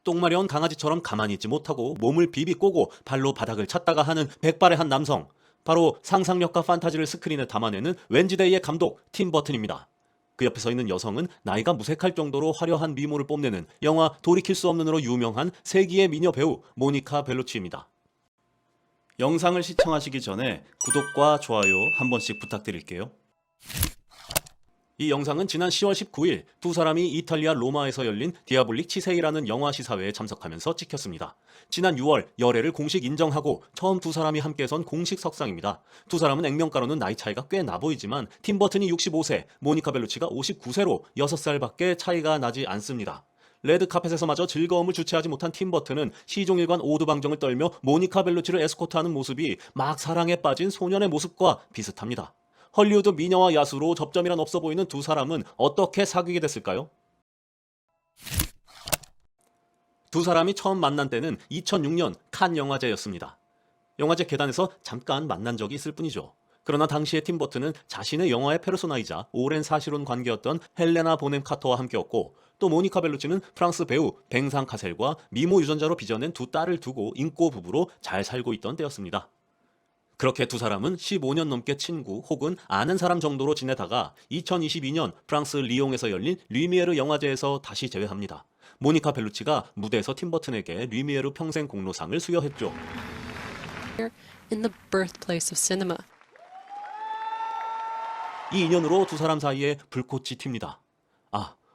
똥마려운 강아지처럼 가만히 있지 못하고 몸을 비비 꼬고 발로 바닥을 찼다가 하는 백발의 한 남성. 바로 상상력과 판타지를 스크린에 담아내는 웬즈데이의 감독 팀 버튼입니다. 그 옆에 서 있는 여성은 나이가 무색할 정도로 화려한 미모를 뽐내는 영화 돌이킬 수 없는으로 유명한 세기의 미녀 배우 모니카 벨루치입니다. 영상을 시청하시기 전에 구독과 좋아요 한 번씩 부탁드릴게요. 이 영상은 지난 10월 19일 두 사람이 이탈리아 로마에서 열린 디아볼릭 치세이라는 영화 시사회에 참석하면서 찍혔습니다. 지난 6월 열애를 공식 인정하고 처음 두 사람이 함께 선 공식 석상입니다. 두 사람은 액면가로는 나이 차이가 꽤 나 보이지만 팀 버튼이 65세, 모니카 벨루치가 59세로 6살밖에 차이가 나지 않습니다. 레드카펫에서마저 즐거움을 주체하지 못한 팀 버튼은 시종일관 오두방정을 떨며 모니카 벨루치를 에스코트하는 모습이 막 사랑에 빠진 소년의 모습과 비슷합니다. 헐리우드 미녀와 야수로 접점이란 없어 보이는 두 사람은 어떻게 사귀게 됐을까요? 두 사람이 처음 만난 때는 2006년 칸 영화제였습니다. 영화제 계단에서 잠깐 만난 적이 있을 뿐이죠. 그러나 당시의 팀 버튼은 자신의 영화의 페르소나이자 오랜 사실혼 관계였던 헬레나 보넴 카터와 함께였고, 또 모니카 벨루치는 프랑스 배우 뱅상 카셀과 미모 유전자로 빚어낸 두 딸을 두고 인꼬 부부로 잘 살고 있던 때였습니다. 그렇게 두 사람은 15년 넘게 친구 혹은 아는 사람 정도로 지내다가 2022년 프랑스 리옹에서 열린 류미에르 영화제에서 다시 재회합니다. 모니카 벨루치가 무대에서 팀 버튼에게 류미에르 평생 공로상을 수여했죠. In the birthplace of cinema. 이 인연으로 두 사람 사이에 불꽃이 튑니다.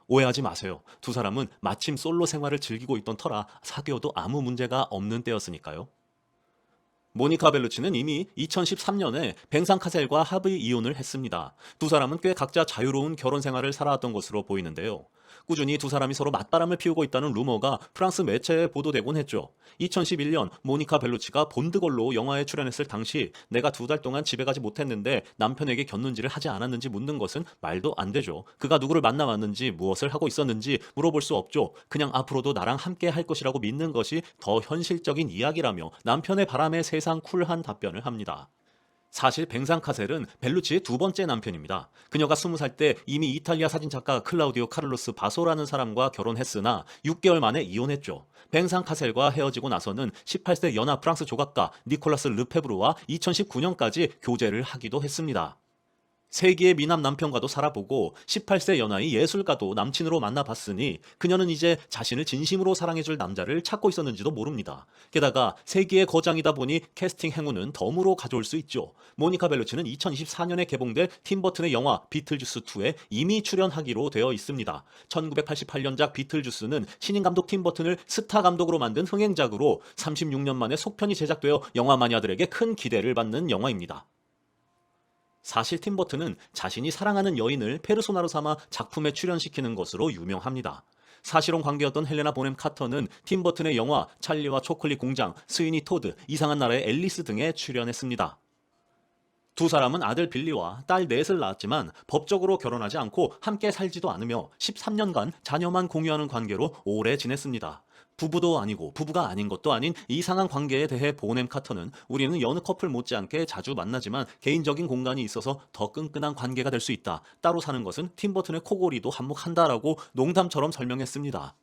오해하지 마세요. 두 사람은 마침 솔로 생활을 즐기고 있던 터라 사귀어도 아무 문제가 없는 때였으니까요. 모니카 벨루치는 이미 2013년에 뱅상 카셀과 합의 이혼을 했습니다. 두 사람은 꽤 각자 자유로운 결혼 생활을 살아왔던 것으로 보이는데요. 꾸준히 두 사람이 서로 맞바람을 피우고 있다는 루머가 프랑스 매체에 보도되곤 했죠. 2011년 모니카 벨루치가 본드걸로 영화에 출연했을 당시 내가 2달 동안 집에 가지 못했는데 남편에게 곁눈질을 하지 않았는지 묻는 것은 말도 안 되죠. 그가 누구를 만나왔는지 무엇을 하고 있었는지 물어볼 수 없죠. 그냥 앞으로도 나랑 함께 할 것이라고 믿는 것이 더 현실적인 이야기라며 남편의 바람에 세상 쿨한 답변을 합니다. 사실 뱅상 카셀은 벨루치의 두 번째 남편입니다. 그녀가 20살 때 이미 이탈리아 사진작가 클라우디오 카를로스 바소라는 사람과 결혼했으나 6개월 만에 이혼했죠. 뱅상 카셀과 헤어지고 나서는 18세 연하 프랑스 조각가 니콜라스 르페브르와 2019년까지 교제를 하기도 했습니다. 세기의 미남 남편과도 살아보고 18세 연하의 예술가도 남친으로 만나봤으니 그녀는 이제 자신을 진심으로 사랑해줄 남자를 찾고 있었는지도 모릅니다. 게다가 세기의 거장이다 보니 캐스팅 행운은 덤으로 가져올 수 있죠. 모니카 벨루치는 2024년에 개봉될 팀 버튼의 영화 비틀주스2에 이미 출연하기로 되어 있습니다. 1988년작 비틀주스는 신인 감독 팀 버튼을 스타 감독으로 만든 흥행작으로 36년 만에 속편이 제작되어 영화 마니아들에게 큰 기대를 받는 영화입니다. 사실 팀 버튼은 자신이 사랑하는 여인을 페르소나로 삼아 작품에 출연시키는 것으로 유명합니다. 사실혼 관계였던 헬레나 보넴 카터는 팀 버튼의 영화 찰리와 초콜릿 공장, 스위니 토드, 이상한 나라의 앨리스 등에 출연했습니다. 두 사람은 아들 빌리와 딸 넷을 낳았지만 법적으로 결혼하지 않고 함께 살지도 않으며 13년간 자녀만 공유하는 관계로 오래 지냈습니다. 부부도 아니고 부부가 아닌 것도 아닌 이상한 관계에 대해 보넴 카터는 우리는 여느 커플 못지않게 자주 만나지만 개인적인 공간이 있어서 더 끈끈한 관계가 될 수 있다. 따로 사는 것은 팀 버튼의 코골이도 한몫한다라고 농담처럼 설명했습니다.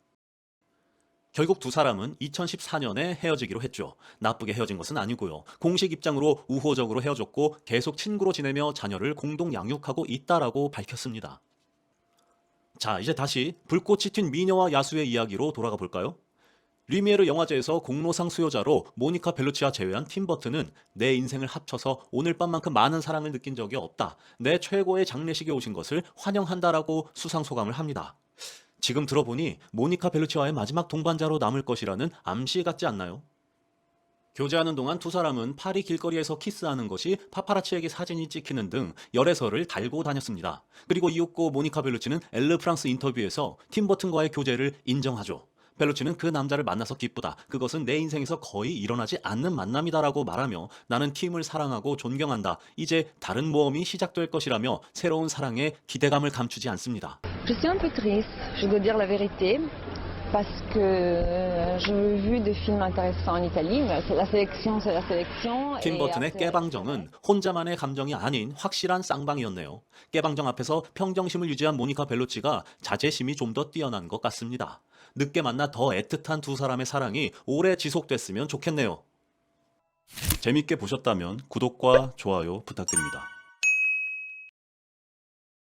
결국 두 사람은 2014년에 헤어지기로 했죠. 나쁘게 헤어진 것은 아니고요. 공식 입장으로 우호적으로 헤어졌고 계속 친구로 지내며 자녀를 공동 양육하고 있다라고 밝혔습니다. 자, 이제 다시 불꽃이 튄 미녀와 야수의 이야기로 돌아가 볼까요? 류미에르 영화제에서 공로상 수여자로 모니카 벨루치와 제외한 팀 버튼은 내 인생을 합쳐서 오늘 밤만큼 많은 사랑을 느낀 적이 없다. 내 최고의 장례식에 오신 것을 환영한다라고 수상소감을 합니다. 지금 들어보니 모니카 벨루치와의 마지막 동반자로 남을 것이라는 암시 같지 않나요? 교제하는 동안 두 사람은 파리 길거리에서 키스하는 것이 파파라치에게 사진이 찍히는 등 열애설을 달고 다녔습니다. 그리고 이윽고 모니카 벨루치는 엘르 프랑스 인터뷰에서 팀 버튼과의 교제를 인정하죠. 벨루치는 그 남자를 만나서 기쁘다. 그것은 내 인생에서 거의 일어나지 않는 만남이다라고 말하며 나는 팀을 사랑하고 존경한다. 이제 다른 모험이 시작될 것이라며 새로운 사랑에 기대감을 감추지 않습니다. Je suis un peu triste, je dois dire la vérité. parce que j'ai vu des films intéressants en Italie, mais c'est la sélection, c'est la sélection. 팀 et 버튼의 après, 깨방정은 혼자만의 감정이 아닌 확실한 쌍방이었네요. 깨방정 앞에서 평정심을 유지한 모니카 벨루치가 자제심이 좀 더 뛰어난 것 같습니다. 늦게 만나 더 애틋한 두 사람의 사랑이 오래 지속됐으면 좋겠네요. 재밌게 보셨다면 구독과 좋아요 부탁드립니다.